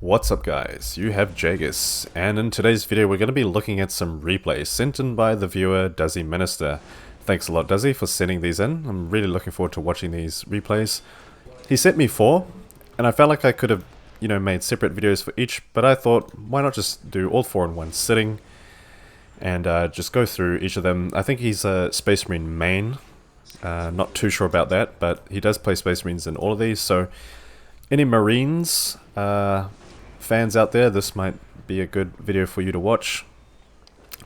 What's up guys, you have Jagus, and in today's video we're going to be looking at some replays sent in by the viewer Duzzyminister. Thanks a lot Duzzy for sending these in. I'm really looking forward to watching these replays. He sent me 4, and I felt like I could have, made separate videos for each, but I thought why not just do all 4 in one sitting and just go through each of them. I think he's a Space Marine main, not too sure about that, but he does play Space Marines in all of these, so any Marines fans out there, this might be a good video for you to watch,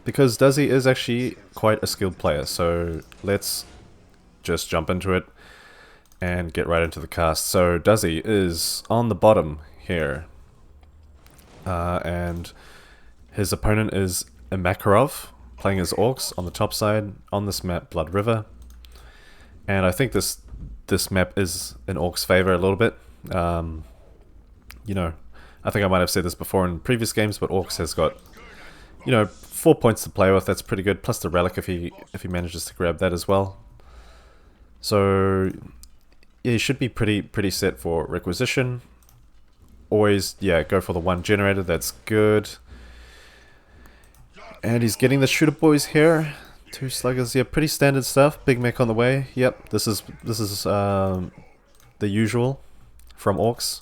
because Duzzy is actually quite a skilled player. So let's just jump into it and get right into the cast. So Duzzy is on the bottom here, and his opponent is a Makarov playing as Orcs on the top side on this map, Blood River, and I think this map is in Orcs' favor a little bit. I think I might have said this before in previous games, but Orcs has got, 4 points to play with. That's pretty good. Plus the relic if he manages to grab that as well. So yeah, he should be pretty set for requisition. Always, yeah, go for the 1 generator. That's good. And he's getting the shooter boys here. 2 sluggers. Yeah, pretty standard stuff. Big mech on the way. Yep, this is the usual from Orcs.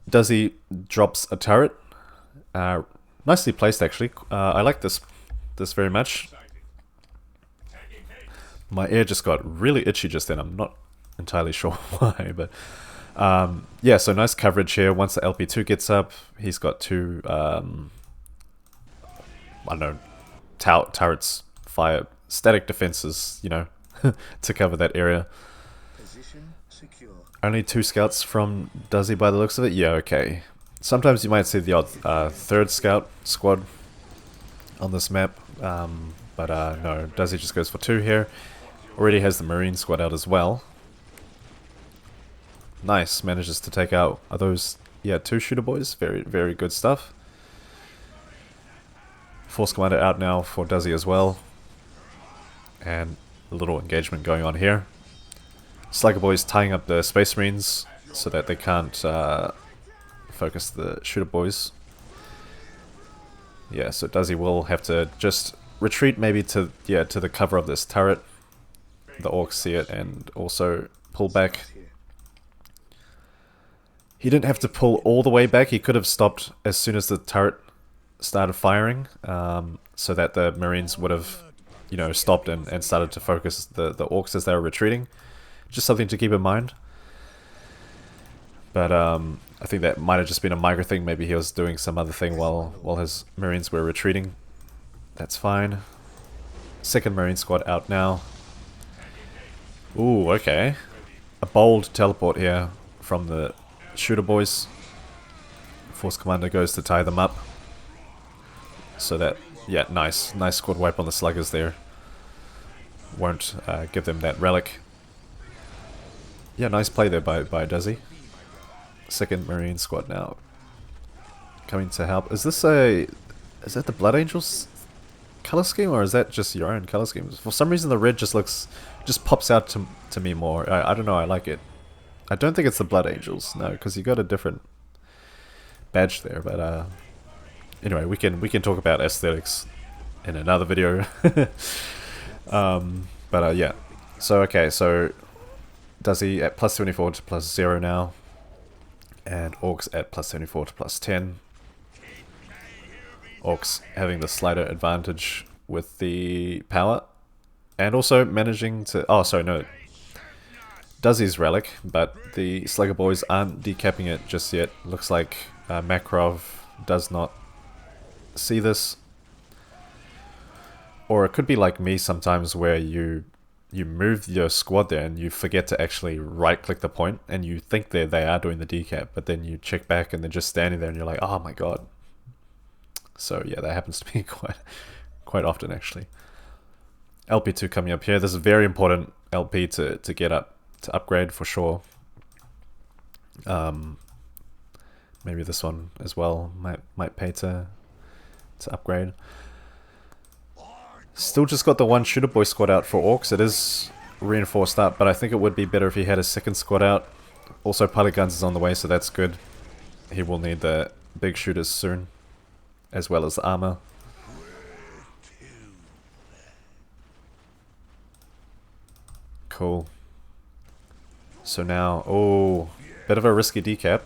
Duzzy drops a turret. Nicely placed, actually. I like this very much. My ear just got really itchy just then. I'm not entirely sure why, but yeah. So nice coverage here. Once the LP2 gets up, he's got 2 I don't know, turrets, fire, static defenses, to cover that area. Only 2 scouts from Duzzy by the looks of it? Yeah, okay. Sometimes you might see the odd 3rd scout squad on this map, but no, Duzzy just goes for 2 here. Already has the Marine squad out as well. Nice, manages to take out, are those, yeah, 2 shooter boys? Very, very good stuff. Force Commander out now for Duzzy as well. And a little engagement going on here. Slugger boys tying up the Space Marines so that they can't focus the shooter boys. Yeah, so Duzzy will have to just retreat maybe to the cover of this turret. The Orcs see it and also pull back. He didn't have to pull all the way back. He could have stopped as soon as the turret started firing, so that the Marines would have, stopped and started to focus the Orcs as they were retreating. Just something to keep in mind. But I think that might have just been a micro thing. Maybe he was doing some other thing while his Marines were retreating. That's fine. 2nd Marine squad out now. Ooh, okay. A bold teleport here from the shooter boys. Force Commander goes to tie them up. So that, yeah, nice squad wipe on the sluggers there. Won't give them that relic. Yeah, nice play there by Duzzy. 2nd Marine squad now coming to help. Is that the Blood Angels color scheme, or is that just your own color scheme? For some reason the red just pops out to me more. I don't know, I like it. I don't think it's the Blood Angels, no, because you got a different badge there, but anyway, we can talk about aesthetics in another video. But yeah. So okay, so Duzzy at plus 74 to plus 0 now, and Orcs at plus 74 to plus 10. Orcs having the slighter advantage with the power, and also managing to, oh sorry, no, Duzzy's relic, but the Slugger boys aren't decapping it just yet. Looks like Makarov does not see this, or it could be like me sometimes where you move your squad there and you forget to actually right click the point and you think they are doing the decap, but then you check back and they're just standing there and you're like, oh my god. So yeah, that happens to me quite often actually. LP2 coming up here. This is a very important LP to get up, to upgrade for sure. Maybe this one as well might pay to upgrade. Still just got the 1 shooter boy squad out for Orcs. It is reinforced up, but I think it would be better if he had a 2nd squad out. Also pilot guns is on the way, so that's good. he will need the big shooters soon, as well as the armor. Cool. So now, oh, bit of a risky decap.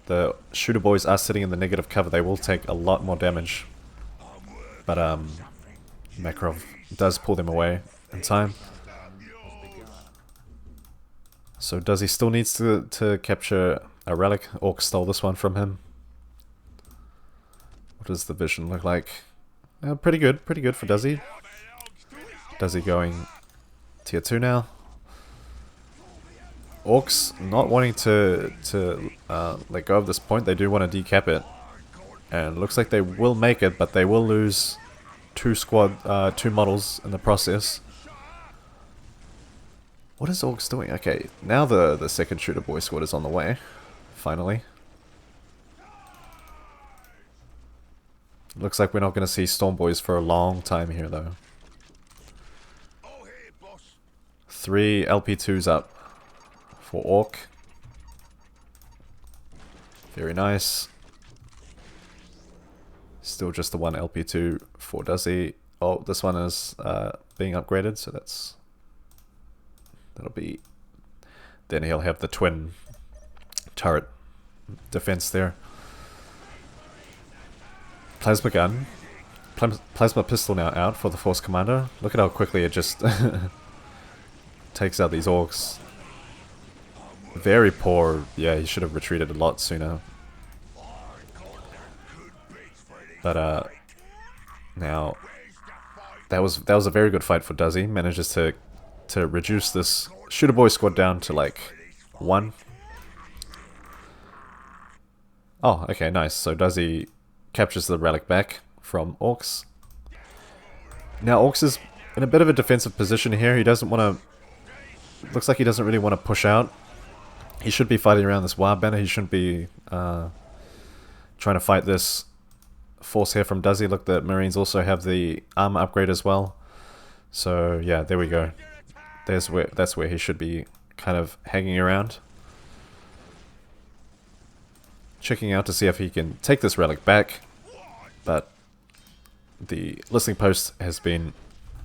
The shooter boys are sitting in the negative cover. They will take a lot more damage. But Makarov does pull them away in time. So does he still needs to capture a relic? Orc stole this one from him. What does the vision look like? Pretty good for Duzzy. Duzzy going tier 2 now. Orcs not wanting to let go of this point. They do want to decap it. And looks like they will make it, but they will lose two models in the process. What is Orcs doing? Okay, now the second shooter boy squad is on the way. Finally. Looks like we're not going to see Storm Boys for a long time here, though. 3 LP2s up for Orc. Very nice. Still just the one LP2 for Duzzy. Oh, this one is being upgraded, so that'll be... Then he'll have the twin turret defense there. Plasma gun. Plasma pistol now out for the Force Commander. Look at how quickly it just takes out these orcs. Very poor. Yeah, he should have retreated a lot sooner. But now that was a very good fight for Duzzy. Manages to reduce this shooter boy squad down to like 1. Oh, okay, nice. So Duzzy captures the relic back from Orcs. Now Orcs is in a bit of a defensive position here. He doesn't want to... Looks like he doesn't really want to push out. He should be fighting around this wild banner. He shouldn't be trying to fight this force here from Duzzy. Look, the Marines also have the armor upgrade as well. So yeah, there we go. That's where he should be kind of hanging around. Checking out to see if he can take this relic back. But the listening post has been,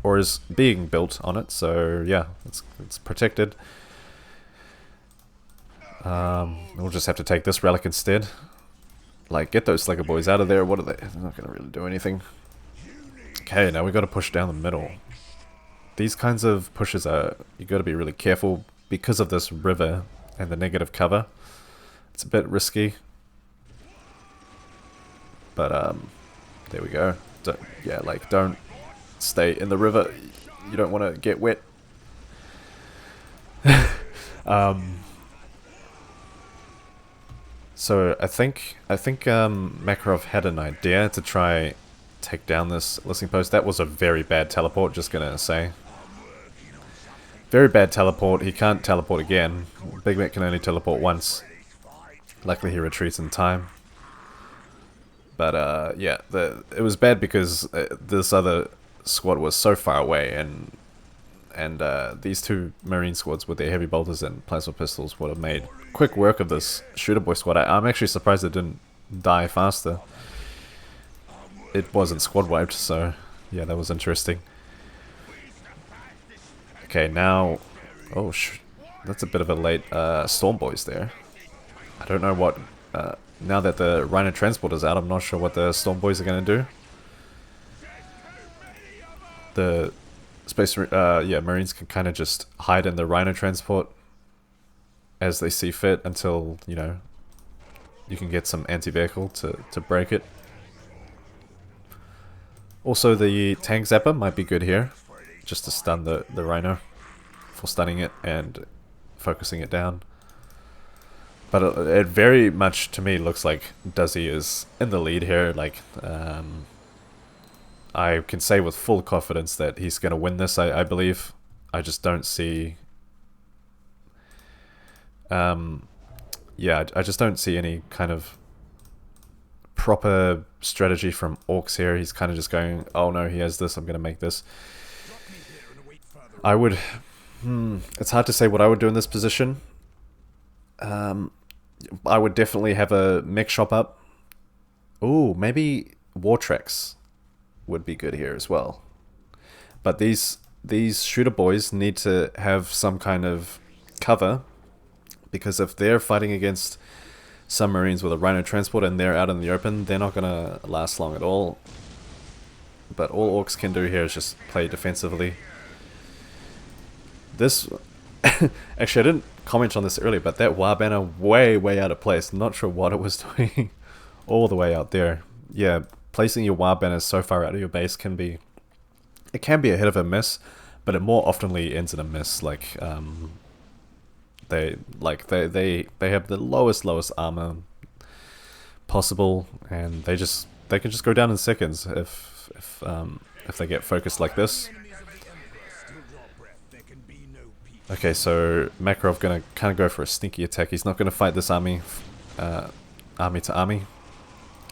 or is being built on it, so yeah, it's protected. We'll just have to take this relic instead. Like, get those Slugger boys out of there. What are they? They're not going to really do anything. Okay, now we got to push down the middle. These kinds of pushes are, you got to be really careful because of this river and the negative cover. It's a bit risky. But there we go. Yeah, like, don't stay in the river. You don't want to get wet. So I think Makarov had an idea to try take down this listening post. That was a very bad teleport, just gonna say. Very bad teleport. He can't teleport again. Big Mac can only teleport once. Luckily he retreats in time. But yeah, it was bad because this other squad was so far away, and these two Marine squads with their heavy bolters and plasma pistols would have made quick work of this shooter boy squad. I'm actually surprised it didn't die faster. It wasn't squad wiped, so yeah, that was interesting. Okay, now, oh that's a bit of a late Storm Boys there. I don't know what. Now that the Rhino transport is out, I'm not sure what the Storm Boys are going to do. The Space Marines can kind of just hide in the Rhino transport as they see fit until, you know, you can get some anti-vehicle to break it. Also, the tank zapper might be good here, just to stun the Rhino for stunning it and focusing it down. But it very much, to me, looks like Duzzy is in the lead here. Like, I can say with full confidence that he's going to win this, I believe. I just don't see... yeah, I just don't see any kind of proper strategy from Orcs here. He's kind of just going, oh no, he has this, I'm going to make this. I would... it's hard to say what I would do in this position. I would definitely have a mech shop up. Ooh, maybe war tracks would be good here as well. But these shooter boys need to have some kind of cover, because if they're fighting against submarines with a Rhino transport and they're out in the open, they're not gonna last long at all. But all Orcs can do here is just play defensively. This actually, I didn't comment on this earlier, but that war banner way out of place. Not sure what it was doing all the way out there. Yeah, placing your war banners so far out of your base can be a hit of a miss, but it more oftenly ends in a miss. Like they have the lowest armor possible, and they can just go down in seconds if they get focused like this. Okay, so Makarov gonna kind of go for a sneaky attack. He's not gonna fight this army to army.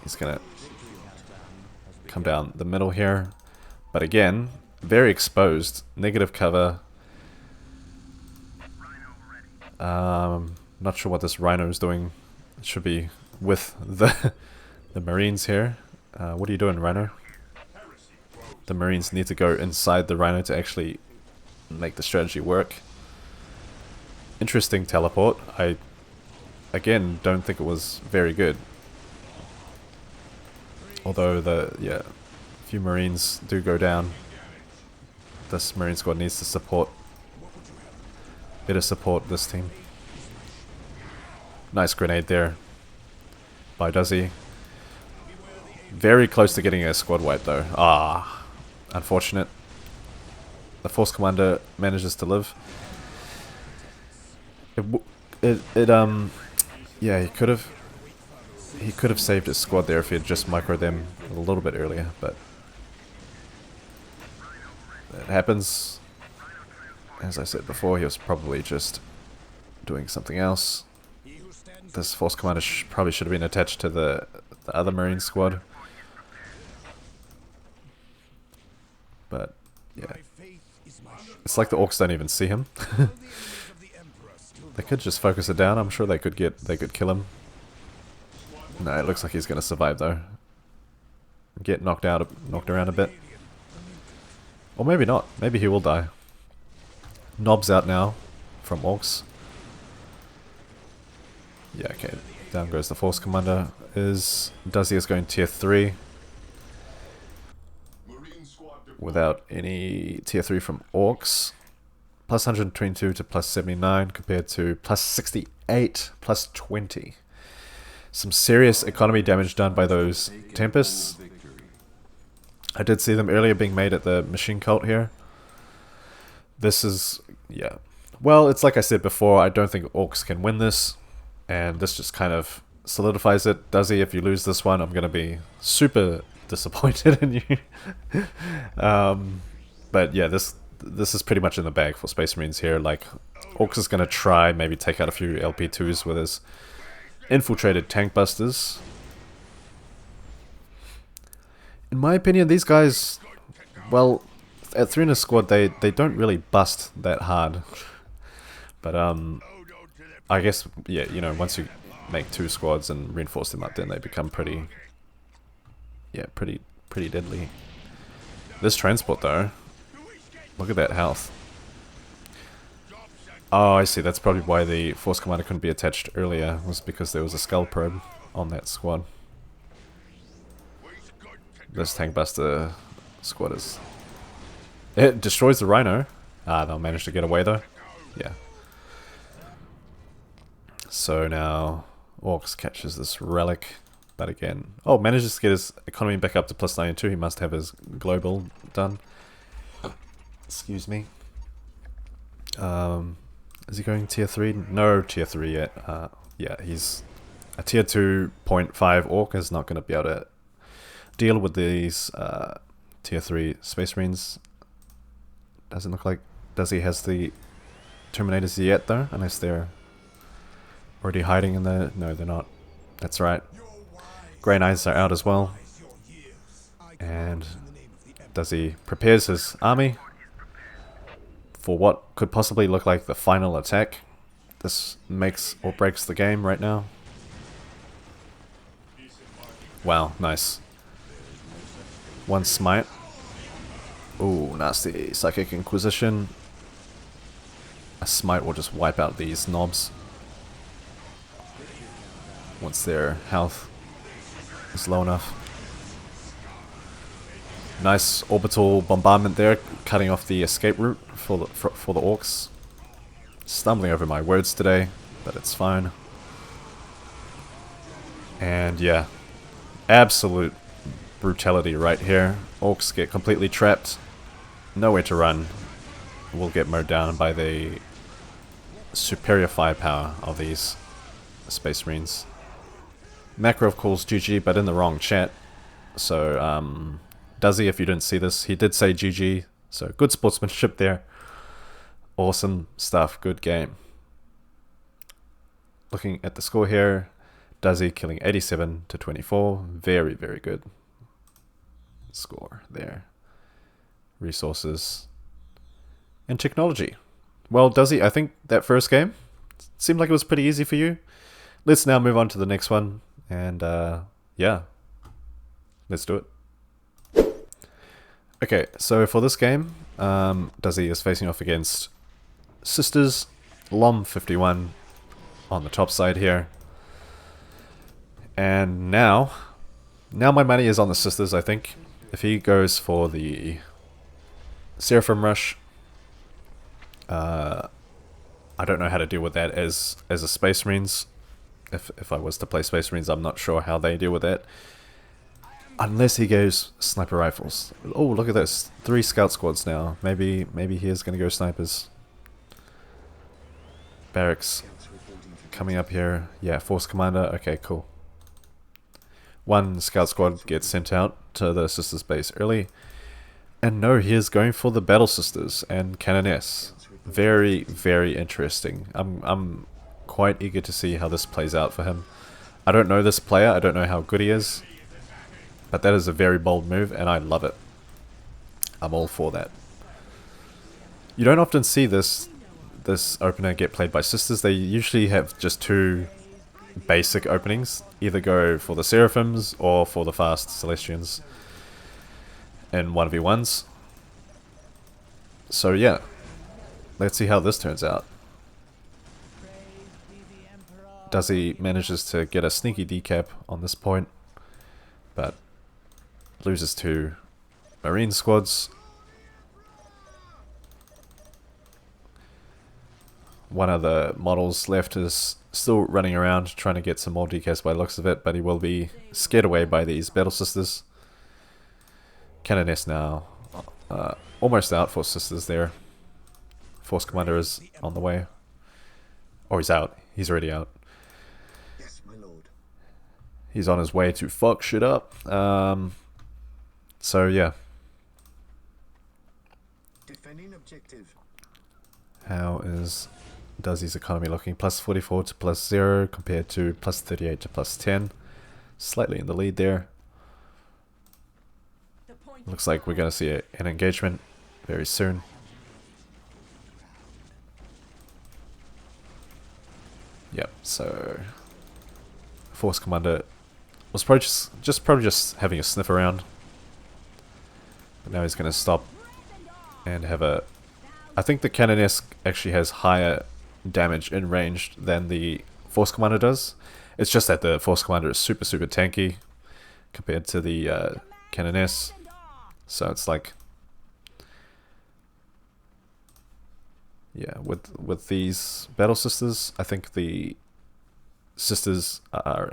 He's gonna come down the middle here, but again, very exposed, negative cover. Not sure what this Rhino is doing. It should be with the Marines here. What are you doing, Rhino? The Marines need to go inside the Rhino to actually make the strategy work. Interesting teleport. I, again, don't think it was very good. Although a few Marines do go down. This Marine squad needs to better support this team. Nice grenade there by Duzzy. Very close to getting a squad wipe though. Ah, unfortunate. The Force Commander manages to live. Yeah, he could have saved his squad there if he had just microed them a little bit earlier, but it happens. As I said before, he was probably just doing something else. This Force Commander probably should have been attached to the other Marine squad. But yeah, it's like the Orcs don't even see him. They could just focus it down. I'm sure they could kill him. No, it looks like he's gonna survive though. Get knocked around a bit. Or maybe not. Maybe he will die. Knob's out now from Orcs. Yeah, okay. Down goes the Force Commander. Duzzy is going tier 3. Without any tier 3 from Orcs. Plus 122 to plus 79 compared to plus 68, plus 20. Some serious economy damage done by those Tempests. I did see them earlier being made at the Machine Cult here. This is, yeah. Well, it's like I said before, I don't think Orcs can win this. And this just kind of solidifies it. Duzzy, if you lose this one, I'm going to be super disappointed in you. But yeah, this is pretty much in the bag for Space Marines here. Like, Orcs is going to try, maybe take out a few LP2s with his infiltrated tank busters. In my opinion, these guys, well, at 3 in a squad, they don't really bust that hard. But I guess, yeah, you know, once you make 2 squads and reinforce them up, then they become pretty deadly. This transport though, look at that health. Oh, I see. That's probably why the Force Commander couldn't be attached earlier, was because there was a Skull Probe on that squad. This Tank Buster squad it destroys the Rhino. Ah, they'll manage to get away though. Yeah. So now Orcs catches this relic, but again, oh, manages to get his economy back up to plus 92. He must have his global done. Excuse me. Is he going tier 3? No tier 3 yet. Yeah, he's a tier 2.5 Orc is not going to be able to deal with these tier 3 Space Marines. Doesn't look like Duzzy has the Terminators yet though, unless they're already hiding in the... No, they're not. That's right. Grey Knights are out as well. And Duzzy prepares his army for what could possibly look like the final attack. This makes or breaks the game right now. Wow, nice. One smite. Ooh, nasty. Psychic Inquisition. A smite will just wipe out these knobs once their health is low enough. Nice orbital bombardment there, cutting off the escape route for the orcs. Stumbling over my words today, but it's fine. And yeah, absolute brutality right here. Orcs get completely trapped, nowhere to run. Will get mowed down by the superior firepower of these Space Marines. Makarov calls GG, but in the wrong chat. So, Duzzy, if you didn't see this, he did say GG. So, good sportsmanship there. Awesome stuff. Good game. Looking at the score here, Duzzy killing 87 to 24. Very, very good score there. Resources and technology. Well, Duzzy, I think that first game seemed like it was pretty easy for you. Let's now move on to the next one. And yeah, let's do it. Okay, so for this game, Duzzy is facing off against Sisters, Lom 51 on the top side here. And now my money is on the Sisters, I think. If he goes for the Seraphim Rush, I don't know how to deal with that as a Space Marines. If I was to play Space Marines, I'm not sure how they deal with that. Unless he goes sniper rifles. Oh, look at this. 3 scout squads now. Maybe he is going to go snipers. Barracks coming up here. Yeah, Force Commander. Okay, cool. 1 scout squad gets sent out to the Sisters base early. And no, he is going for the Battle Sisters and Canoness. Very, very interesting. I'm quite eager to see how this plays out for him. I don't know this player. I don't know how good he is. But that is a very bold move, and I love it. I'm all for that. You don't often see this opener get played by Sisters. They usually have just 2 basic openings. Either go for the Seraphims or for the fast Celestians in 1v1's. So yeah, let's see how this turns out. Duzzy manages to get a sneaky decap on this point, but loses 2 Marine squads. One of the models left is still running around trying to get some more decaps by the looks of it, but he will be scared away by these Battle Sisters. Canoness now almost out for Sisters there. Force Commander is on the way. Oh, he's out. He's already out. Yes, my lord. He's on his way to fuck shit up. So yeah. Defending objective. How is Duzzy's economy looking? Plus 44 to plus 0 compared to plus 38 to plus 10. Slightly in the lead there. Looks like we're going to see an engagement very soon. Yep, so Force Commander was probably just having a sniff around. But now he's going to stop and have a... I think the Canoness actually has higher damage in range than the Force Commander does. It's just that the Force Commander is super tanky compared to the Canoness. So it's like... Yeah, with these Battle Sisters, I think the Sisters are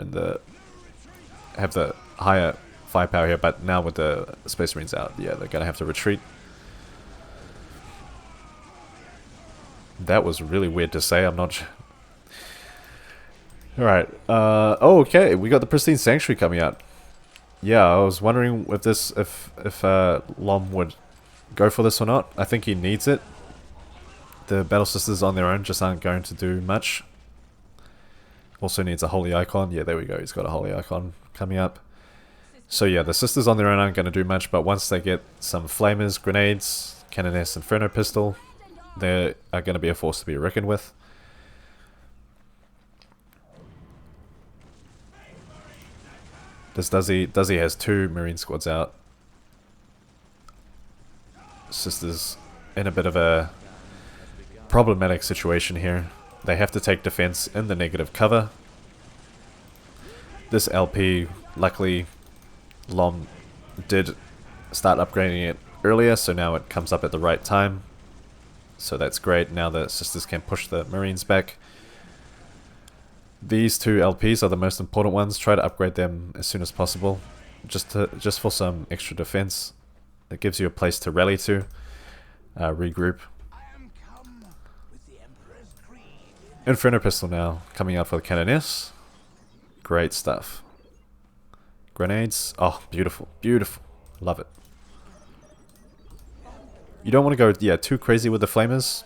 have the higher firepower here, but now with the Space Marines out, yeah, they're gonna have to retreat. That was really weird to say. I'm not. All right. Oh, okay. We got the Pristine Sanctuary coming out. Yeah, I was wondering if Lom would go for this or not. I think he needs it. The Battle Sisters on their own just aren't going to do much. Also needs a Holy Icon. Yeah, there we go. He's got a Holy Icon coming up. So yeah, the Sisters on their own aren't going to do much, but once they get some Flamers, Grenades, Canoness, Inferno Pistol, they are going to be a force to be reckoned with. This Duzzy has 2 Marine squads out. Sisters in a bit of a problematic situation here. They have to take defense in the negative cover. This LP, luckily, Lom did start upgrading it earlier, so now it comes up at the right time. So that's great. Now the sisters can push the Marines back. These 2 LPs are the most important ones. Try to upgrade them as soon as possible, just for some extra defense. It gives you a place to rally to, regroup. Inferno pistol now coming out for the cannoneers. Great stuff. Grenades. Oh, beautiful, beautiful. Love it. You don't want to go, too crazy with the flamers.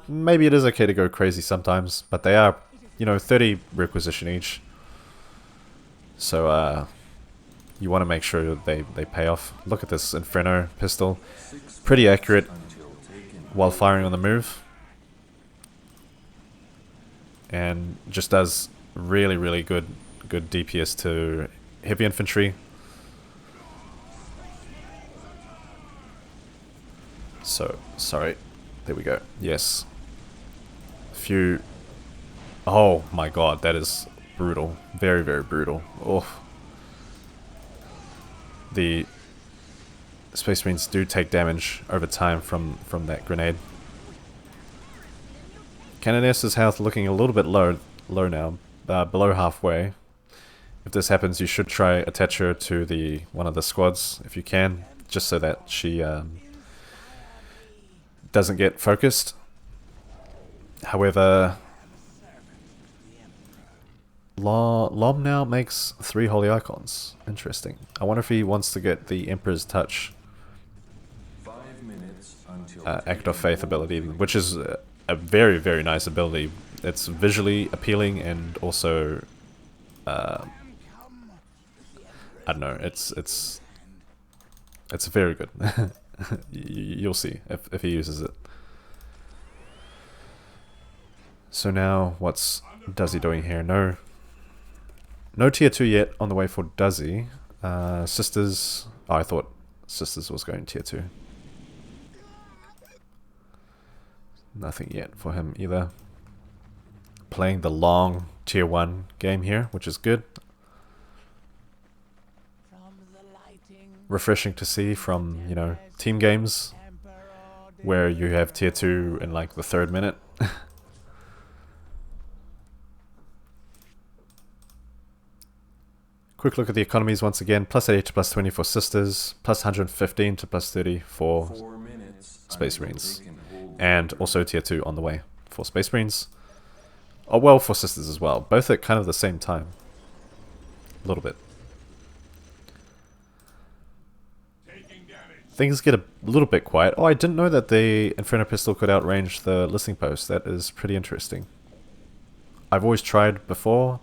Maybe it is okay to go crazy sometimes, but they are, 30 requisition each. So, you want to make sure they pay off. Look at this Inferno pistol. Pretty accurate while firing on the move. And just does really, really good DPS to heavy infantry. So, sorry. There we go. Yes. Few... Oh my god, that is brutal. Very, very brutal. Oh. The Space Marines do take damage over time from that grenade. Cannoneer's health looking a little bit low now. Below halfway. If this happens, you should try attach her to one of the squads if you can, just so that she doesn't get focused. However, Lom now makes 3 holy icons. Interesting. I wonder if he wants to get the Emperor's Touch Act of Faith ability, which is a very, very nice ability. It's visually appealing and also I don't know, it's very good. You'll see if he uses it. So now what's Duzzy doing here? No tier 2 yet on the way for Duzzy. Sisters, I thought Sisters was going tier 2. Nothing yet for him either. Playing the long tier 1 game here, which is good. Refreshing to see from, team games where you have tier 2 in like the 3rd minute. Quick look at the economies once again. Plus 80 to plus 20 for Sisters. Plus 115 to plus 30 for Space Marines. And also tier 2 on the way for Space Marines. Oh, well, for Sisters as well. Both at kind of the same time. A little bit. Things get a little bit quiet. Oh, I didn't know that the Inferno Pistol could outrange the listening post. That is pretty interesting. I've always tried before,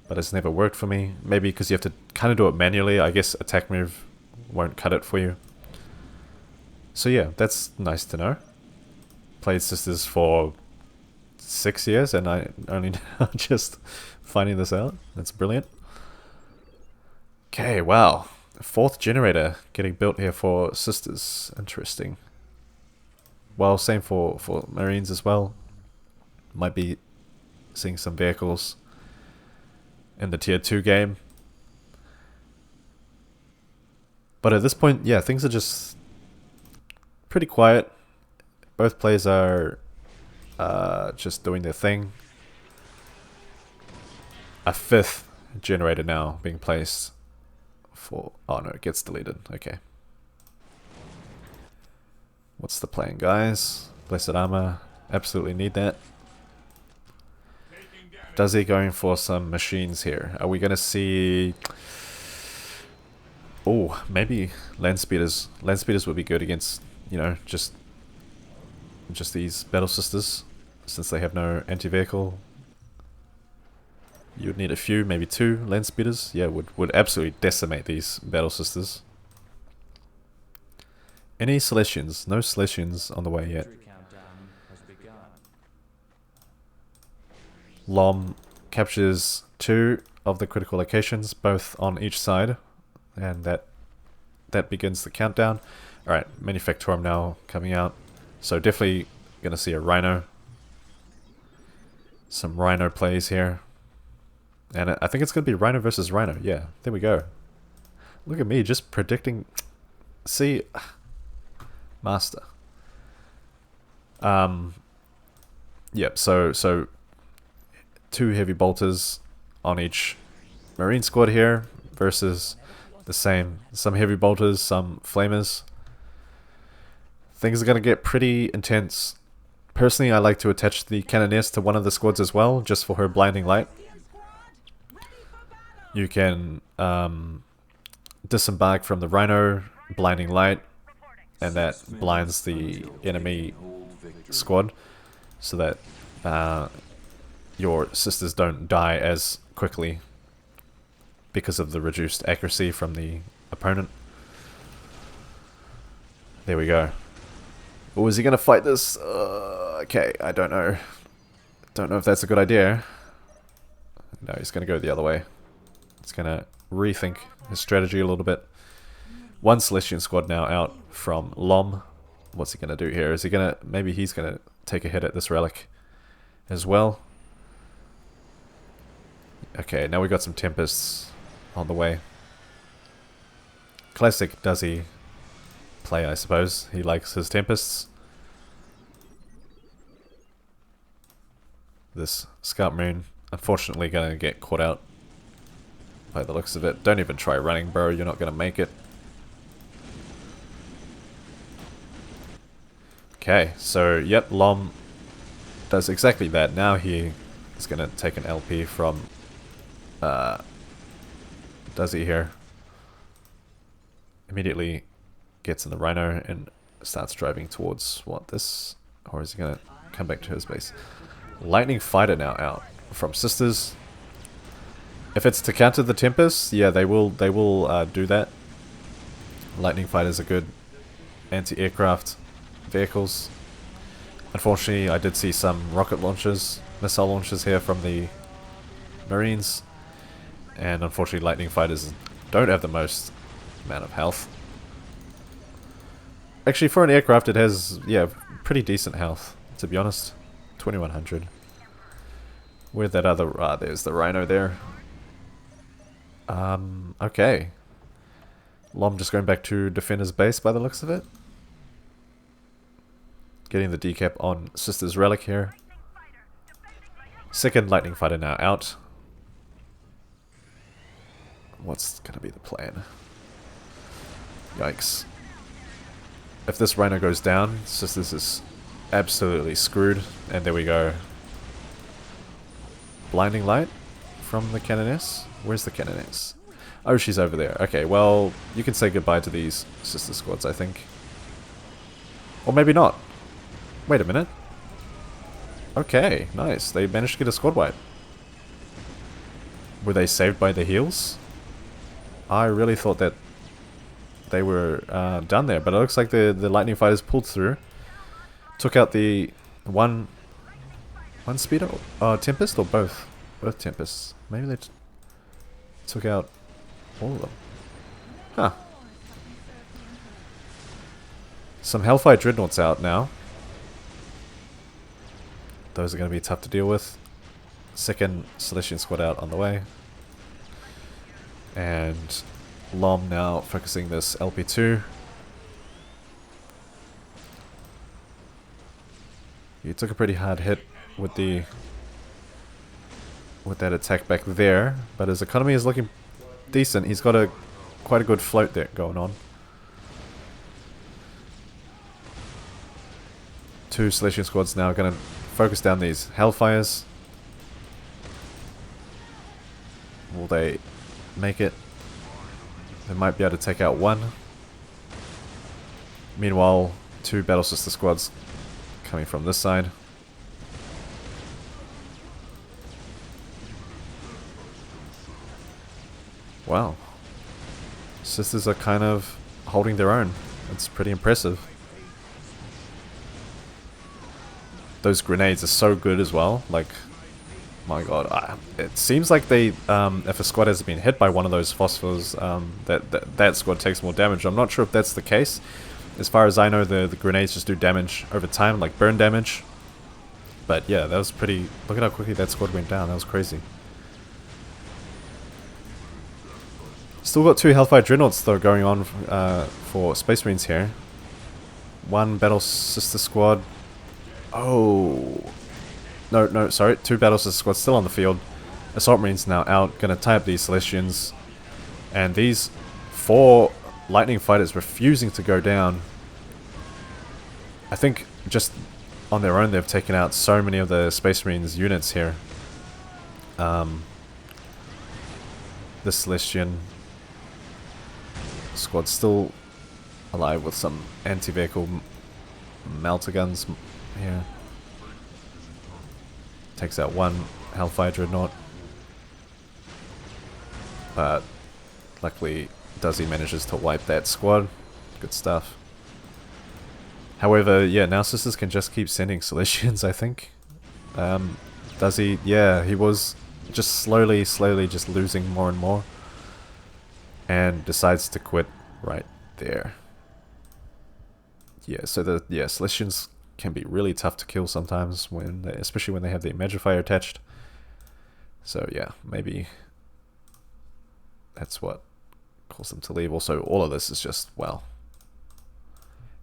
but it's never worked for me. Maybe because you have to kind of do it manually. I guess attack move won't cut it for you. So yeah, that's nice to know. Played Sisters for 6 years and I only now just finding this out. That's brilliant. Okay, wow. 4th generator getting built here for Sisters. Interesting. Well, same for Marines as well. Might be seeing some vehicles in the tier 2 game. But at this point, yeah, things are just pretty quiet. Both players are just doing their thing. A 5th generator now being placed for... Oh no, it gets deleted. Okay. What's the plan, guys? Blessed Armor. Absolutely need that. Duzzy going for some machines here. Are we going to see... Oh, maybe land speeders. Land speeders would be good against, just these battle sisters, since they have no anti-vehicle. You would need a few, maybe 2 land speeders. Yeah, would absolutely decimate these battle sisters. Any Celestians? No Celestians on the way yet. Lom captures 2 of the critical locations, both on each side, and that begins the countdown. Alright, Manufactorum now coming out. So definitely going to see a Rhino. Some Rhino plays here. And I think it's going to be Rhino versus Rhino. Yeah, there we go. Look at me just predicting. See, master. Yep, so 2 heavy bolters on each Marine squad here versus the same. Some heavy bolters, some flamers. Things are going to get pretty intense. Personally, I like to attach the Canoness to one of the squads as well, just for her blinding light. You can disembark from the Rhino, blinding light, and that blinds the enemy squad so that your sisters don't die as quickly because of the reduced accuracy from the opponent. There we go. Oh, is he going to fight this? Okay, I don't know. Don't know if that's a good idea. No, he's going to go the other way. He's going to rethink his strategy a little bit. 1 Celestian squad now out from Lom. What's he going to do here? Is he going to... Maybe he's going to take a hit at this relic as well. Okay, now we got some Tempests on the way. Classic Duzzy play, I suppose. He likes his Tempests. This Scout Moon, unfortunately, going to get caught out by the looks of it. Don't even try running, bro. You're not going to make it. Okay, so, yep, Lom does exactly that. Now he is going to take an LP from Duzzy here. Immediately gets in the Rhino and starts driving towards, what, this? Or is he going to come back to his base? Lightning Fighter now out from Sisters. If it's to counter the Tempest, yeah, they will do that. Lightning Fighters are good anti-aircraft vehicles. Unfortunately, I did see some rocket launchers, missile launchers here from the Marines. And unfortunately, Lightning Fighters don't have the most amount of health. Actually, for an aircraft, it has, yeah, pretty decent health, to be honest. 2100. Where'd that other... Ah, there's the Rhino there. Okay. Lom just going back to defend his base by the looks of it. Getting the decap on Sister's Relic here. Second Lightning Fighter now out. What's gonna be the plan? Yikes. If this Rhino goes down, Sisters is absolutely screwed. And there we go. Blinding Light from the Canoness? Where's the Canoness? Oh, she's over there. Okay, well, you can say goodbye to these Sister squads, I think. Or maybe not. Wait a minute. Okay, nice. They managed to get a squad wipe. Were they saved by the heals? I really thought that they were done there, but it looks like the Lightning Fighters pulled through. Took out the one speeder? Tempest or both? Both Tempests. Maybe they took out all of them. Huh. Some Hellfire Dreadnoughts out now. Those are going to be tough to deal with. Second Celestian squad out on the way. And Lom now focusing this LP2. He took a pretty hard hit with that attack back there, but his economy is looking decent. He's got quite a good float there going on. 2 Celestian squads now going to focus down these Hellfires. Will they make it? They might be able to take out one. Meanwhile, 2 Battle Sister squads coming from this side. Wow. Sisters are kind of holding their own. It's pretty impressive. Those grenades are so good as well. Like, My god, it seems like they, if a squad has been hit by one of those phosphors, that squad takes more damage. I'm not sure if that's the case. As far as I know, the grenades just do damage over time, like burn damage. But yeah, that was pretty... Look at how quickly that squad went down. That was crazy. Still got 2 Hellfire Dreadnoughts though going on for Space Marines here. 1 Battle Sister Squad. Oh... No, sorry. 2 Battle Sister Squads still on the field. Assault Marines now out. Gonna tie up these Celestians. And these 4 Lightning Fighters refusing to go down. I think just on their own they've taken out so many of the Space Marines units here. The Celestian squad still alive with some anti-vehicle melter guns here. Takes out 1 Hellfire Dreadnought. But luckily Duzzy manages to wipe that squad. Good stuff. However, yeah, now Sisters can just keep sending Celestians, I think. Duzzy, yeah, he was just slowly just losing more and more. And decides to quit right there. Yeah, so the Celestians can be really tough to kill sometimes, when especially when they have the Magifier attached. So yeah, maybe that's what caused them to leave. Also, all of this is just, well,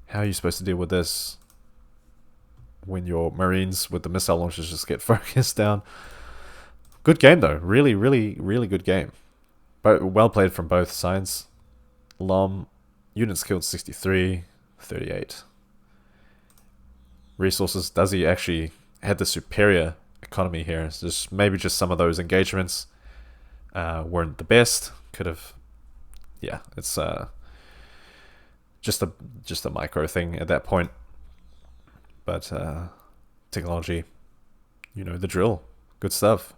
how are you supposed to deal with this when your Marines with the missile launchers just get focused down? Good game though, really good game. But well played from both sides. Lom, units killed 63, 38. Resources, Duzzy actually had the superior economy here. It's just maybe just some of those engagements weren't the best. Could have, yeah, it's just a micro thing at that point. But technology, you know the drill. Good stuff.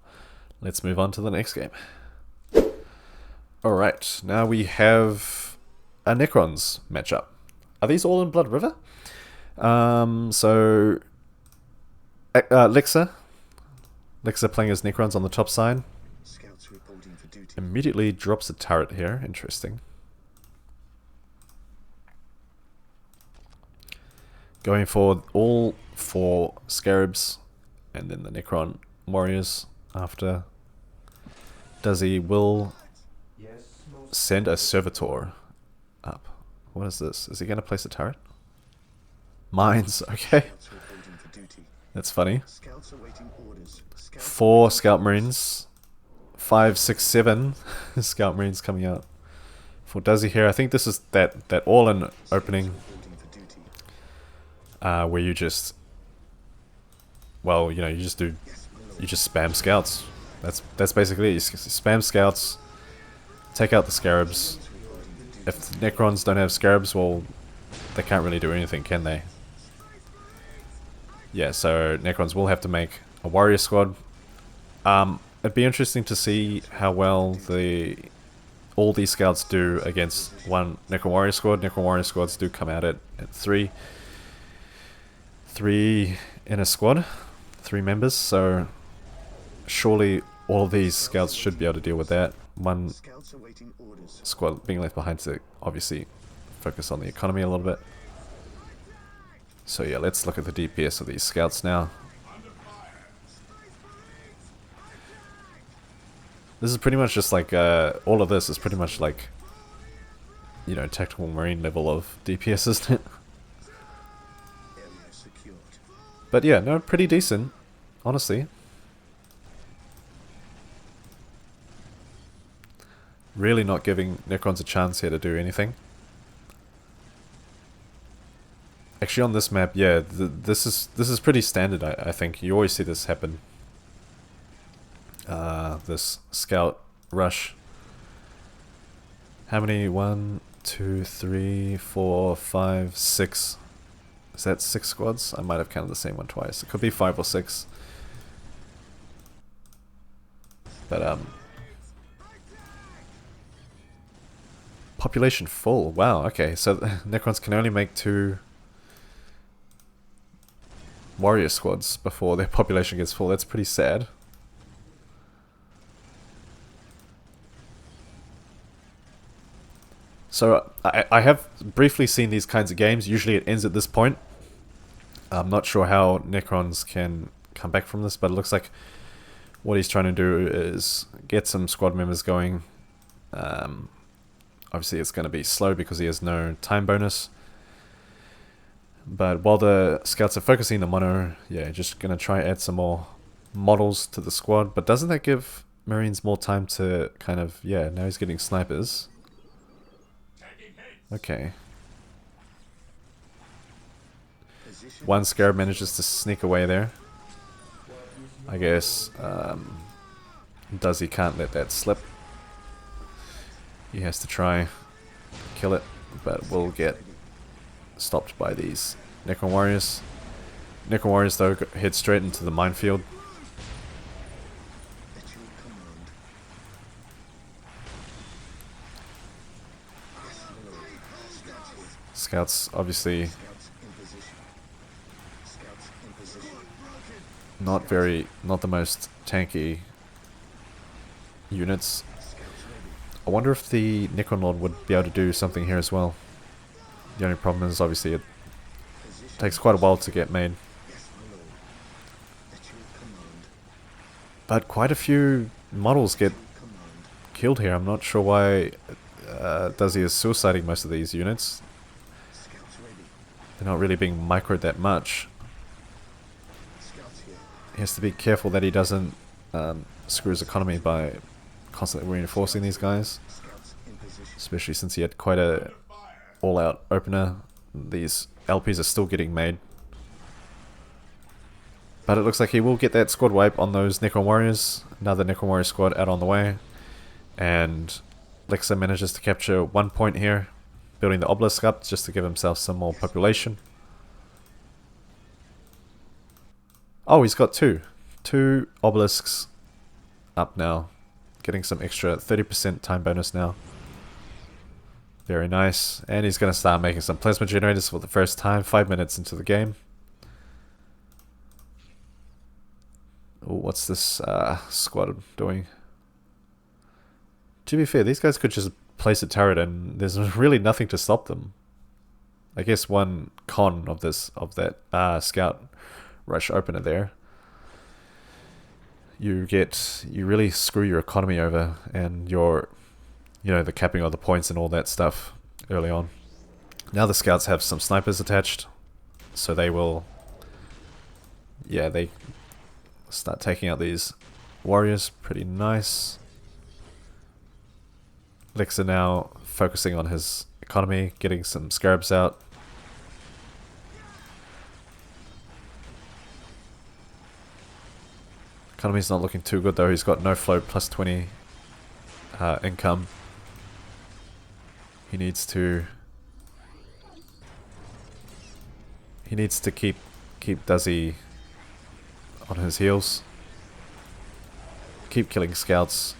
Let's move on to the next game. Alright, now we have a Necrons matchup. Are these all in Blood River? So Lixa playing as Necrons on the top side. Scouts reporting for duty. Immediately drops a turret here. Interesting. Going for all 4 Scarabs and then the Necron warriors after. Duzzy will send a Servitor up. What is this? Is he going to place a turret? Mines, okay. Scouts reporting for duty. That's funny. Scouts awaiting orders. Scouts 4 Scout Marines. 5, 6, 7 Scout Marines coming out for Duzzy here. I think this is that all-in opening reporting for duty. where you just, well, you know, you just spam Scouts. That's basically it. You spam Scouts, take out the Scarabs. If the Necrons don't have Scarabs, well, they can't really do anything, can they? Yeah, so Necrons will have to make a warrior squad. It'd be interesting to see how well all these Scouts do against one Necron warrior squad. Necron warrior squads do come out at 3 in a squad, 3 members, so surely all of these Scouts should be able to deal with that. One Scouts awaiting orders. squad being left behind to obviously focus on the economy a little bit. So yeah, let's look at the DPS of these Scouts now. This is pretty much just like, all of this is pretty much like, you know, tactical marine level of DPS, isn't it? Area secured. But yeah, no, pretty decent, honestly. Really not giving Necrons a chance here to do anything. Actually, on this map, yeah, this is pretty standard. I think you always see this happen. This scout rush. How many? 1, 2, 3, 4, 5, 6. Is that 6 squads? I might have counted the same one twice. It could be 5 or 6. But population full. Wow. Okay, so Necrons can only make 2 warrior squads before their population gets full. That's pretty sad. So I have briefly seen these kinds of games. Usually it ends at this point. I'm not sure how Necrons can come back from this, but it looks like what he's trying to do is get some squad members going. Obviously it's going to be slow because he has no time bonus. But while the scouts are focusing the mono, yeah, just going to try add some more models to the squad. But doesn't that give Marines more time to kind of, yeah, now he's getting snipers. Okay. One Scarab manages to sneak away there. I guess Duzzy can't let that slip. He has to try kill it, but will get stopped by these Necron Warriors. Necron Warriors though head straight into the minefield. Scouts obviously not the most tanky units. I wonder if the Necron Lord would be able to do something here as well. The only problem is obviously it takes quite a while to get made. But quite a few models get killed here. I'm not sure why Duzzy is suiciding most of these units. They're not really being microed that much. He has to be careful that he doesn't screw his economy by constantly reinforcing these guys. Especially since he had quite a all-out opener. These LPs are still getting made. But it looks like he will get that squad wipe on those Necron Warriors. Another Necron Warrior squad out on the way. And Lexa manages to capture 1 point here. Building the obelisk up just to give himself some more population. Oh, he's got two. Two obelisks up now. Getting some extra 30% time bonus now. Very nice. And he's going to start making some plasma generators for the first time. 5 minutes into the game. Ooh, what's this squad doing? To be fair, these guys could just place a turret and there's really nothing to stop them. I guess one con of that scout rush opener there. You really screw your economy over and your, the capping of the points and all that stuff early on. Now the scouts have some snipers attached, so they will, they start taking out these warriors. Pretty nice. Lexa now focusing on his economy, getting some scarabs out. Economy's not looking too good though. He's got no float, plus 20 income. He needs to keep Duzzy on his heels. Keep killing scouts.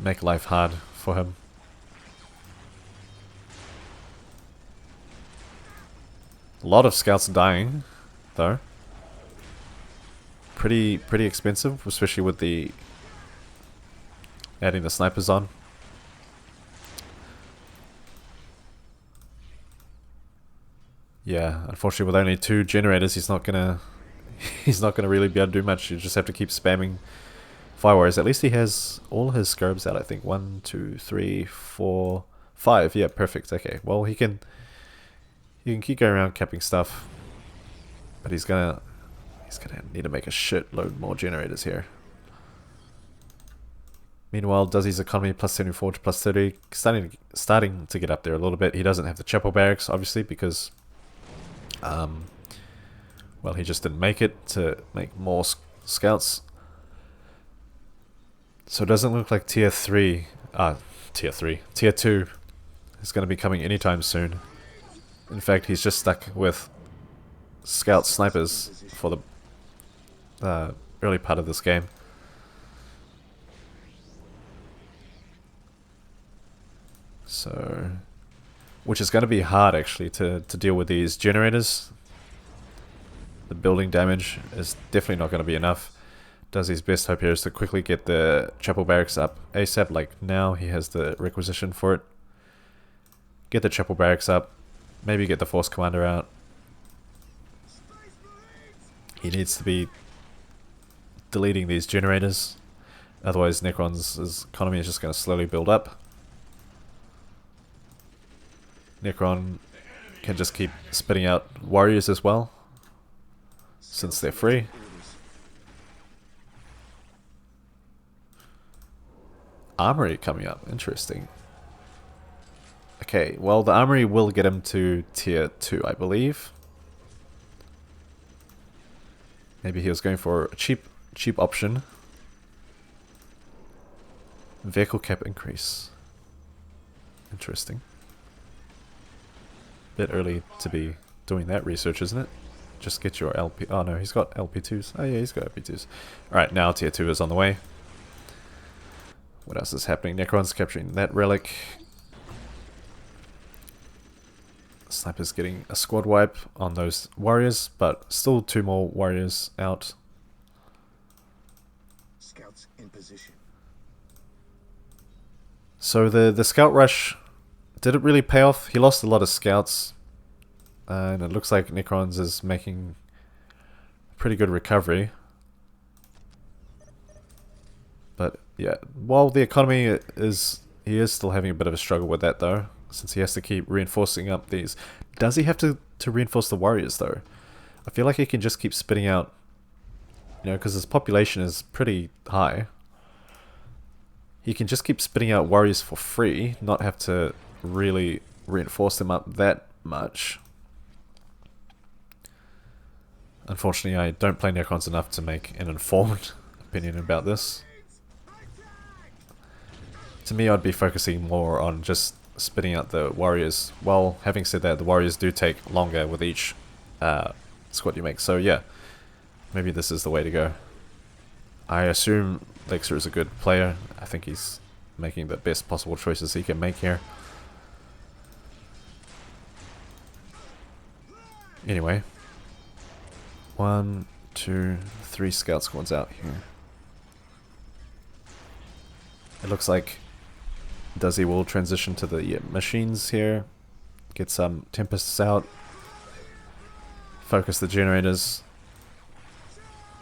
Make life hard for him. A lot of scouts dying, though. Pretty expensive, especially with the adding the snipers on. Yeah, unfortunately, with only 2 generators, he's not gonna really be able to do much. You just have to keep spamming fire warriors. At least he has all his scarabs out, I think. 1, 2, 3, 4, 5. Yeah, perfect. Okay, well he can keep going around capping stuff, but he's gonna need to make a shitload more generators here. Meanwhile, Duzzy's economy plus 74 to plus 30, starting to get up there a little bit. He doesn't have the chapel barracks, obviously, because well, he just didn't make it to make more scouts. So it doesn't look like tier 2 is going to be coming anytime soon. In fact, he's just stuck with scout snipers for the early part of this game. So, which is going to be hard actually to deal with these generators. The building damage is definitely not going to be enough. Does his best hope here is to quickly get the chapel barracks up ASAP, like now. He has the requisition for it. get the triple barracks up, maybe get the force commander out. He needs to be deleting these generators, otherwise Necron's economy is just going to slowly build up. Necron can just keep spitting out warriors as well, since they're free. Armory coming up, interesting. Okay, well the armory will get him to tier 2, I believe. Maybe he was going for a cheap option. Vehicle cap increase. Interesting. Bit early to be doing that research, isn't it? Just get your LP. Oh no, he's got LP2s. Oh yeah, he's got LP2s. Alright, now tier 2 is on the way. What else is happening? Necron's capturing that relic. Sniper's getting a squad wipe on those warriors, but still 2 more warriors out. Scouts in position. So the scout rush, did it really pay off? He lost a lot of scouts, and it looks like Necron's is making a pretty good recovery. But yeah, while the economy he is still having a bit of a struggle with that though, since he has to keep reinforcing up these. Does he have to reinforce the warriors though? I feel like he can just keep spitting out, you know, because his population is pretty high. He can just keep spitting out warriors for free, not have to really reinforce them up that much. Unfortunately, I don't play Necrons enough to make an informed opinion about this. To me, I'd be focusing more on just spitting out the warriors. Well, having said that, the warriors do take longer with each squad you make. So yeah, maybe this is the way to go. I assume Lexer is a good player. I think he's making the best possible choices he can make here. Anyway. 1, 2, 3 scout squads out here. It looks like Duzzy will transition to the machines here. Get some Tempests out. Focus the generators.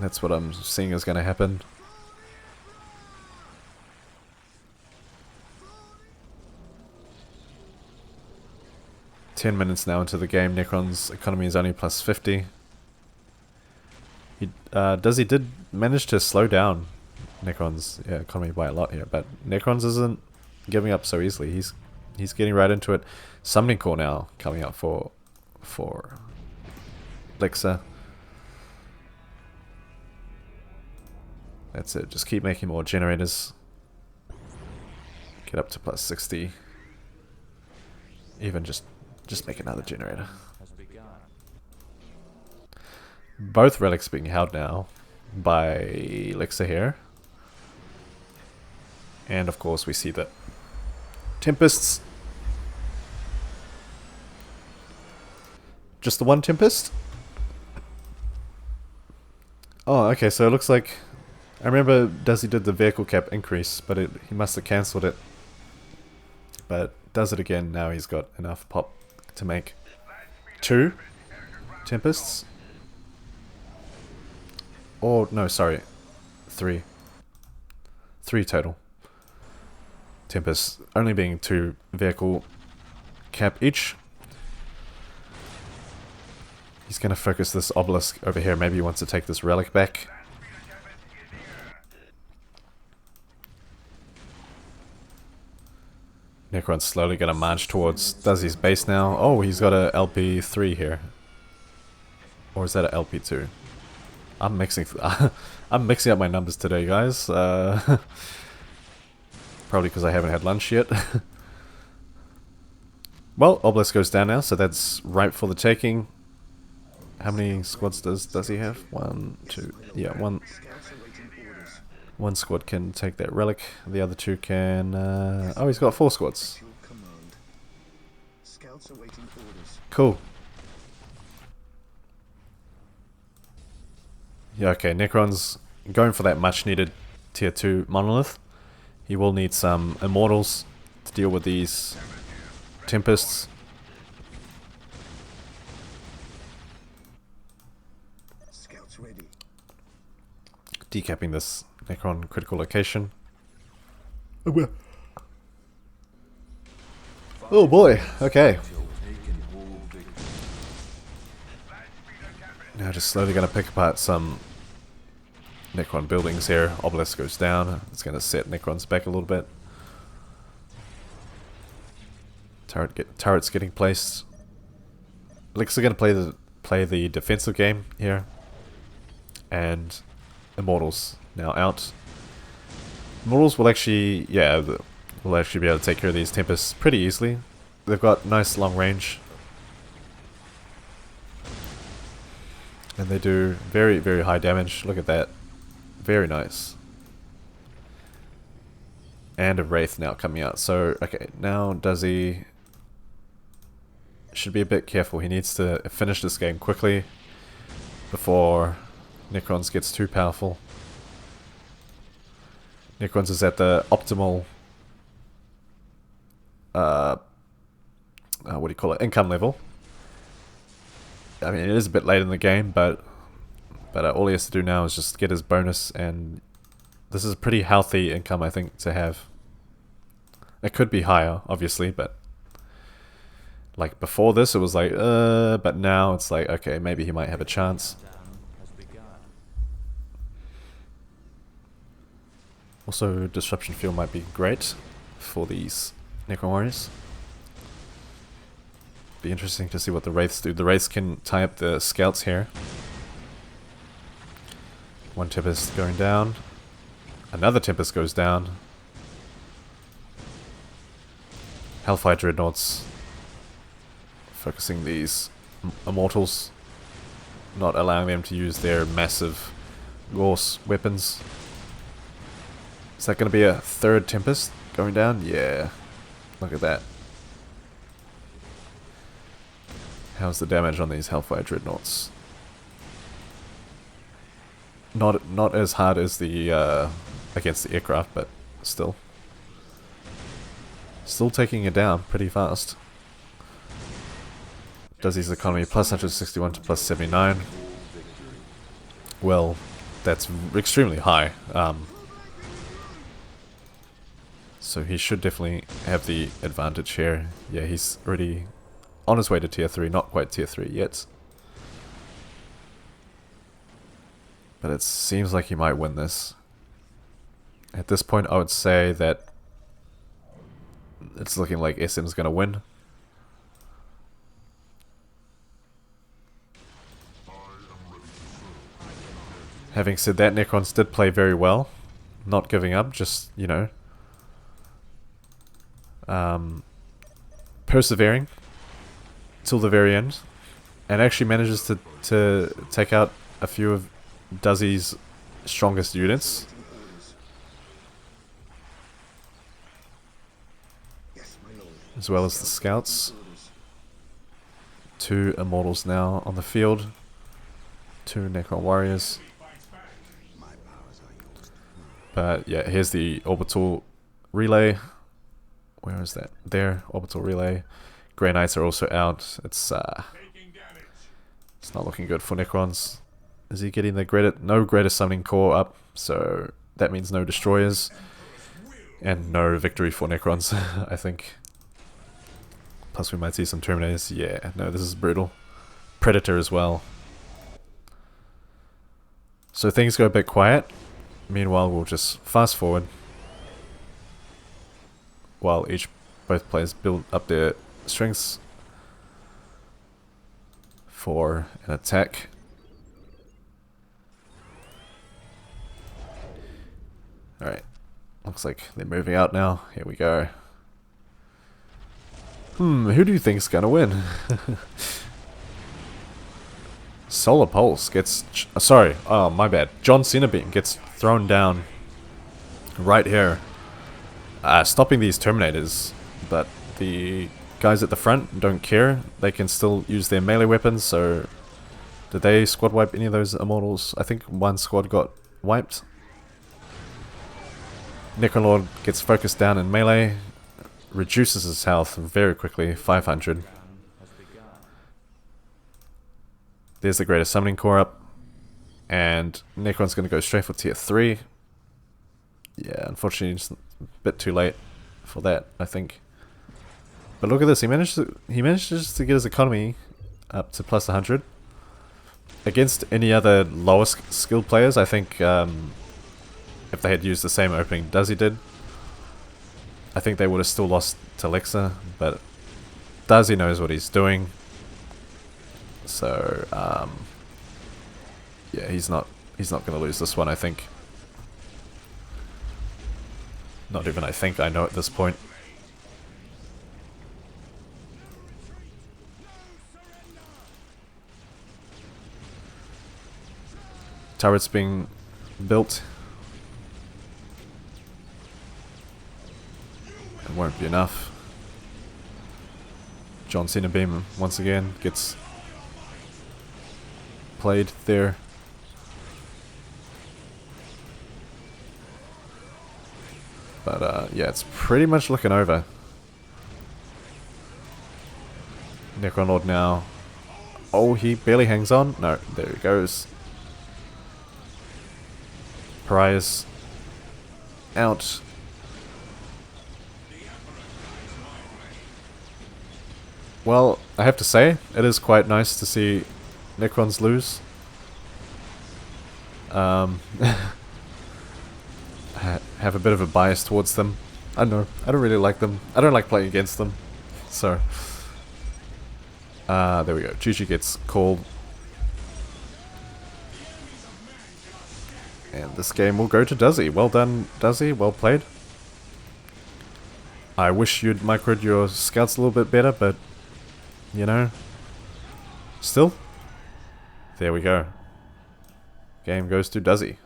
That's what I'm seeing is going to happen. "10 minutes now into the game. Necron's economy is only plus 50. Duzzy did manage to slow down Necron's economy by a lot here, but Necron's isn't giving up so easily. He's getting right into it. Summoning Core now coming up for Lexer. That's it. Just keep making more generators. Get up to plus 60. Even just make another generator. Both relics being held now by Lexer here. And of course we see that Tempests. Just the one Tempest? Oh, okay, so it looks like... I remember Duzzy did the vehicle cap increase, but he must have cancelled it. But does it again, now he's got enough pop to make 2 Tempests. Or, no, sorry, 3. 3 total. Tempests only being 2 vehicle cap each. He's going to focus this obelisk over here. Maybe he wants to take this relic back. Necron's slowly going to march towards Duzzy's base now. Oh, he's got a LP3 here. Or is that a LP2? I'm mixing up my numbers today, guys. Probably because I haven't had lunch yet. Well, obelisk goes down now, so that's ripe for the taking. How many squads does he have? 1, 2, yeah, one squad can take that relic. The other 2 can. Oh, he's got 4 squads. Cool. Yeah, okay, Necron's going for that much needed tier 2 monolith. He will need some immortals to deal with these Tempests. Scouts ready. Decapping this Necron critical location. Oh boy, okay. Now just slowly going to pick apart some Necron buildings here. Obelisk goes down. It's going to set Necrons back a little bit. Turrets getting placed. Licks are going to play the defensive game here. And Immortals now out. Immortals will actually, yeah, will actually be able to take care of these Tempests pretty easily. They've got nice long range. And they do very, very high damage. Look at that. Very nice. And a Wraith now coming out. So, okay, now Duzzy should be a bit careful. He needs to finish this game quickly before Necrons gets too powerful. Necrons is at the optimal what do you call it? Income level. I mean, it is a bit late in the game, but all he has to do now is just get his bonus, and this is a pretty healthy income, I think, to have. It could be higher, obviously, but like before this, it was like, but now it's like, okay, maybe he might have a chance. Also, Disruption Field might be great for these Necron Warriors. Be interesting to see what the Wraiths do. The Wraiths can tie up the Scouts here. One Tempest going down. Another Tempest goes down. Hellfire Dreadnoughts focusing these Immortals, not allowing them to use their massive Gorse weapons. Is that going to be a third Tempest going down? Yeah. Look at that. How's the damage on these Hellfire Dreadnoughts? Not as hard as the against the aircraft, but still taking it down pretty fast. Duzzy's economy plus 161 to plus 79. Well, that's extremely high. So he should definitely have the advantage here. Yeah, he's already on his way to tier 3, not quite tier 3 yet. But it seems like he might win this. At this point, I would say that it's looking like SM's going to win. Having said that, Necrons did play very well. Not giving up, just, you know, persevering till the very end. And actually manages to take out a few of Duzzy's strongest units. As well as the Scouts. 2 Immortals now on the field. 2 Necron Warriors. But yeah, here's the Orbital Relay. Where is that? There, Orbital Relay. Grey Knights are also out. It's not looking good for Necrons. Is he getting the no Greater Summoning Core up? So that means no Destroyers. And no victory for Necrons, I think. Plus we might see some Terminators. Yeah, no, this is brutal. Predator as well. So things go a bit quiet. Meanwhile, we'll just fast forward. While both players build up their strengths for an attack. Alright. Looks like they're moving out now. Here we go. Who do you think's gonna win? Solar Pulse gets... sorry, oh my bad. John Cinebeam gets thrown down right here. Stopping these Terminators, but the guys at the front don't care. They can still use their melee weapons, so... Did they squad wipe any of those Immortals? I think one squad got wiped. Necrolord gets focused down in melee. reduces his health very quickly, 500. There's the Greatest Summoning Core up. And Necron's going to go straight for tier 3. Yeah, unfortunately it's a bit too late for that, I think. But look at this, he manages to get his economy up to plus 100. Against any other lower skilled players, I think if they had used the same opening Duzzy did, I think they would have still lost to Lexa, but Duzzy knows what he's doing. So, yeah, he's not going to lose this one, I think. Not even I think, I know at this point. Turrets being built. It won't be enough. John Cena Beam once again gets played there. But yeah, it's pretty much looking over. Necronlord now. Oh, he barely hangs on. No, there he goes. Pariah's out. Well, I have to say, it is quite nice to see Necrons lose. Have a bit of a bias towards them. I don't know. I don't really like them. I don't like playing against them. So, there we go. Chi gets called. And this game will go to Duzzy. Well done, Duzzy. Well played. I wish you'd microed your scouts a little bit better, but, you know, still. There we go. Game goes to Duzzy.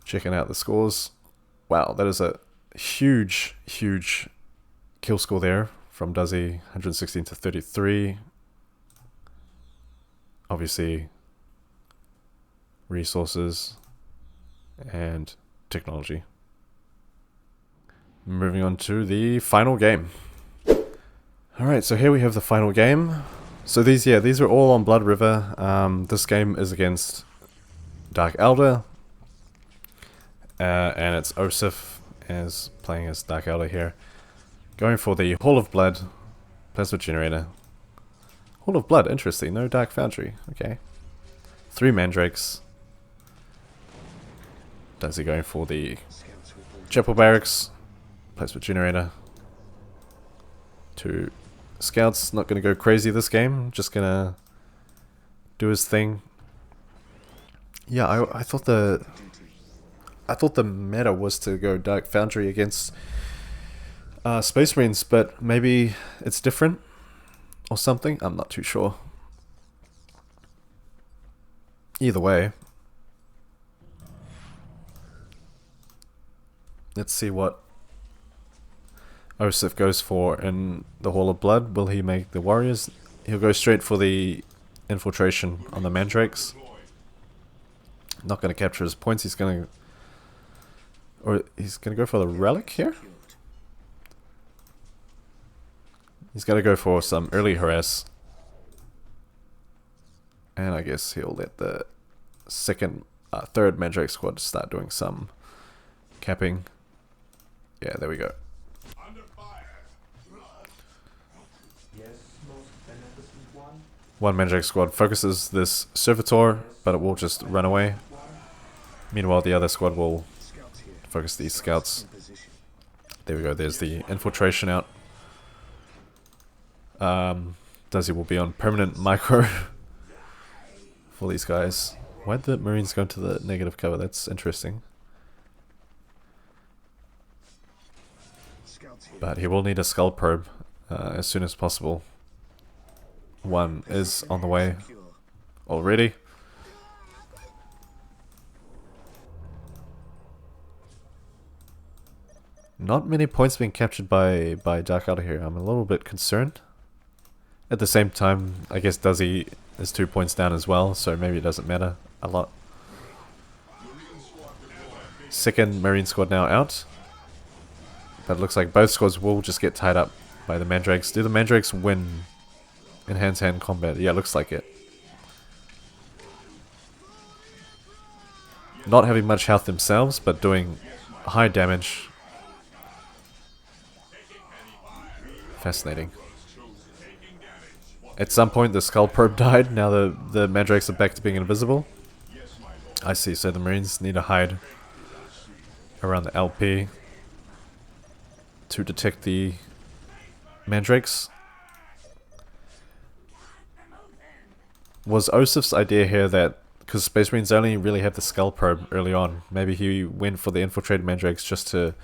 Checking out the scores. Wow, that is a huge, huge kill score there from Duzzy. 116 to 33. Obviously, resources and technology. Moving on to the final game. Alright, so here we have the final game. So these are all on Blood River. This game is against Dark Elder. And it's Osif as playing as Dark Elder here. Going for the Hall of Blood Plasma Generator. Hall of Blood, interesting. No Dark Foundry. Okay. 3 Mandrakes. Duzzy going for the Chapel Barracks Plasma Generator. 2 Scouts. Not going to go crazy this game. Just going to do his thing. Yeah, I thought the meta was to go Dark Foundry against Space Marines, but maybe it's different or something. I'm not too sure. Either way, let's see what Osif goes for in the Hall of Blood. Will he make the Warriors? He'll go straight for the infiltration on the Mandrakes. Not going to capture his points. He's going to go for the Relic here. He's got to go for some early harass. And I guess he'll let the third Mandrake squad start doing some capping. Yeah, there we go. One Mandrake squad focuses this Servitor, but it will just run away. Meanwhile, the other squad will focus these scouts. There we go, there's the infiltration out. Duzzy will be on permanent micro for these guys. Why'd the Marines go into the negative cover? That's interesting. But he will need a skull probe as soon as possible. One is on the way already. Not many points being captured by Dark Elder here. I'm a little bit concerned. At the same time, I guess Duzzy is 2 points down as well, so maybe it doesn't matter a lot. Second Marine squad now out. But it looks like both squads will just get tied up by the Mandrakes. Do the Mandrakes win in hand-to-hand combat? Yeah, looks like it. Not having much health themselves, but doing high damage. Fascinating. At some point the Skull Probe died, now the Mandrakes are back to being invisible. I see, so the Marines need to hide around the LP to detect the Mandrakes. Was Osif's idea here that, because Space Marines only really have the Skull Probe early on, maybe he went for the infiltrated Mandrakes just to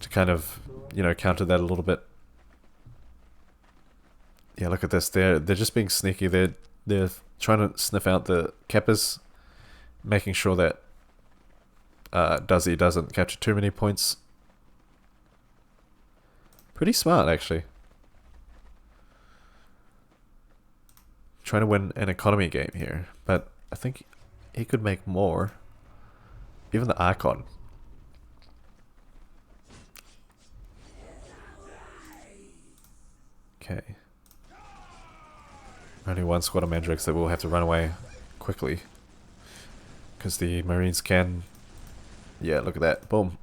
kind of, you know, counter that a little bit. Yeah, look at this. They're just being sneaky. They're trying to sniff out the Kappas, making sure that Duzzy doesn't capture too many points. Pretty smart, actually. Trying to win an economy game here, but I think he could make more. Even the Archon. Okay. Only one squad of Mandrakes that will have to run away quickly. Because the Marines can... Yeah, look at that. Boom.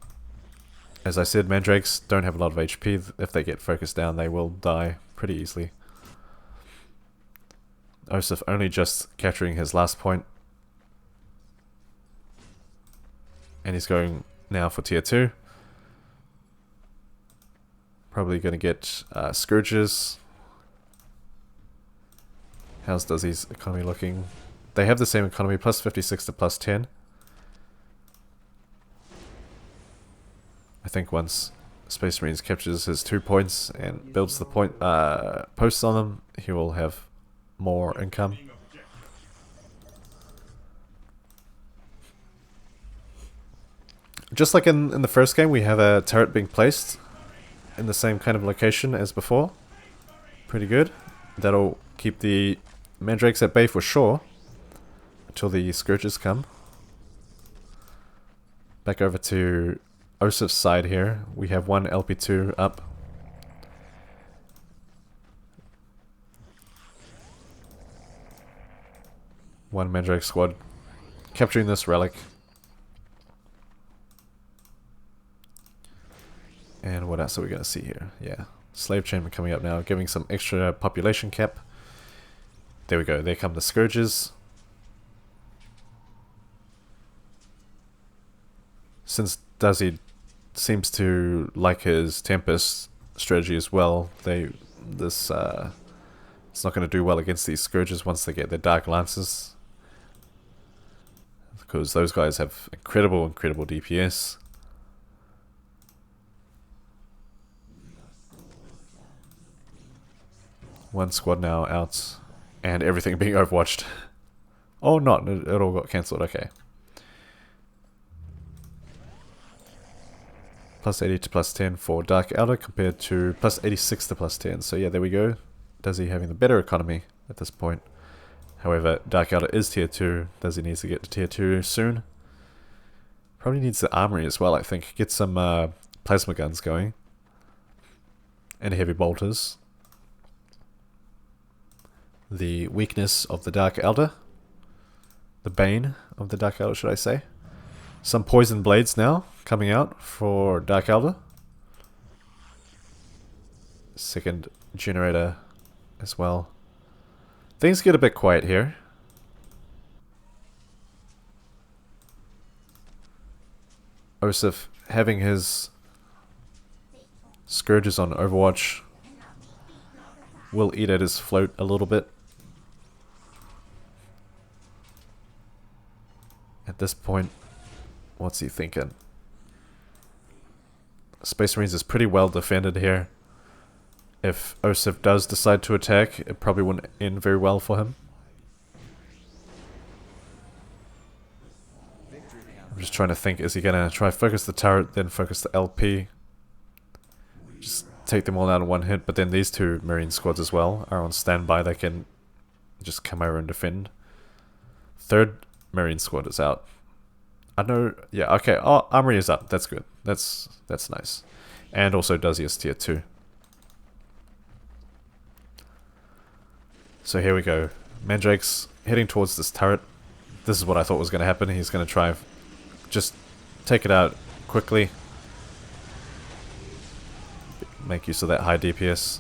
As I said, Mandrakes don't have a lot of HP. If they get focused down, they will die pretty easily. Osif only just capturing his last point. And he's going now for tier 2. Probably going to get Scourges. How's Duzzy's economy looking? They have the same economy, plus 56 to plus 10. I think once Space Marines captures his 2 points and builds the point posts on them, he will have more income. Just like in the first game, we have a turret being placed in the same kind of location as before. Pretty good. That'll keep the Mandrakes at bay for sure until the Scourges come. Back over to Osif's side here. We have one LP2 up. One Mandrake squad capturing this relic. And what else are we going to see here? Yeah, slave chamber coming up now, giving some extra population cap. There we go, there come the Scourges. Since Duzzy seems to like his Tempest strategy as well, it's not going to do well against these Scourges once they get their Dark Lances. Because those guys have incredible DPS. One squad now out, and everything being overwatched. Oh, not, it all got cancelled, okay. Plus 80 to plus 10 for Dark Outer compared to plus 86 to plus 10. So yeah, there we go. Duzzy having the better economy at this point. However, Dark Outer is tier 2. Duzzy needs to get to tier 2 soon. Probably needs the armory as well, I think. Get some plasma guns going. And heavy bolters. The weakness of the Dark Elder. The bane of the Dark Elder, should I say. Some poison blades now coming out for Dark Elder. Second generator as well. Things get a bit quiet here. Osif having his Scourges on Overwatch will eat at his float a little bit. At this point, what's he thinking? Space Marines is pretty well defended here. If Osif does decide to attack, it probably wouldn't end very well for him. I'm just trying to think, is he going to try focus the turret, then focus the LP? Just take them all out in one hit, but then these two Marine squads as well are on standby. They can just come over and defend. Third Marine squad is out. I know, yeah, okay, oh, armory is up, that's good. That's nice. And also Duzzy is tier 2. So here we go. Mandrake's heading towards this turret. This is what I thought was going to happen. He's going to try and just take it out quickly. Make use of that high DPS.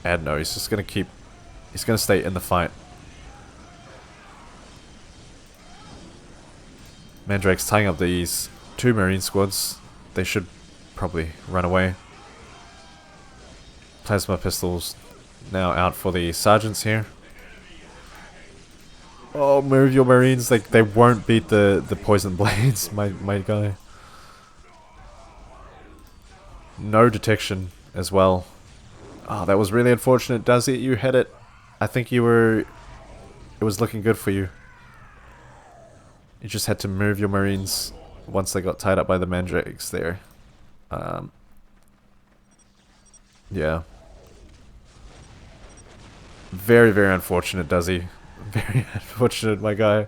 And no, he's just going to keep... He's going to stay in the fight. Mandrake's tying up these 2 Marine squads. They should probably run away. Plasma pistols now out for the sergeants here. Oh, move your Marines. They won't beat the poison blades, my guy. No detection as well. Oh, that was really unfortunate. Duzzy, you had it. I think you were... It was looking good for you. You just had to move your Marines once they got tied up by the Mandrakes there. Yeah. Very, very unfortunate, Duzzy. Very unfortunate, my guy.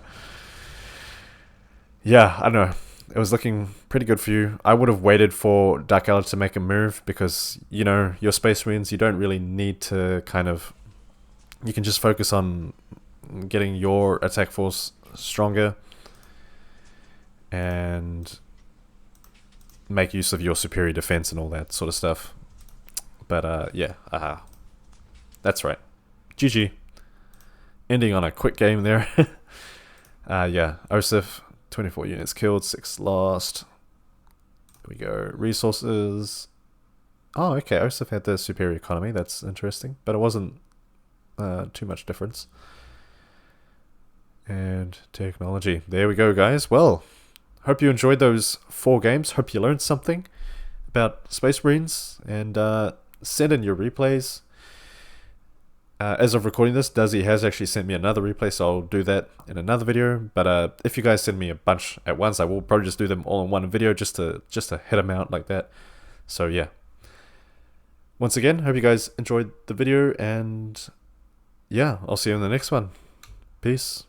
Yeah, I don't know. It was looking pretty good for you. I would have waited for Dark Ella to make a move because, you know, your Space Marines, you don't really need to kind of... You can just focus on getting your attack force stronger and make use of your superior defense and all that sort of stuff. But, yeah. That's right. GG. Ending on a quick game there. Yeah. Osif, 24 units killed, 6 lost. Here we go. Resources. Oh, okay. Osif had the superior economy. That's interesting. But it wasn't too much difference. And technology. There we go, guys. Well, hope you enjoyed those 4 games. Hope you learned something about Space Marines. And send in your replays. As of recording this, Duzzy has actually sent me another replay, so I'll do that in another video. But if you guys send me a bunch at once, I will probably just do them all in one video just to hit them out like that. So yeah. Once again, hope you guys enjoyed the video, and yeah, I'll see you in the next one. Peace.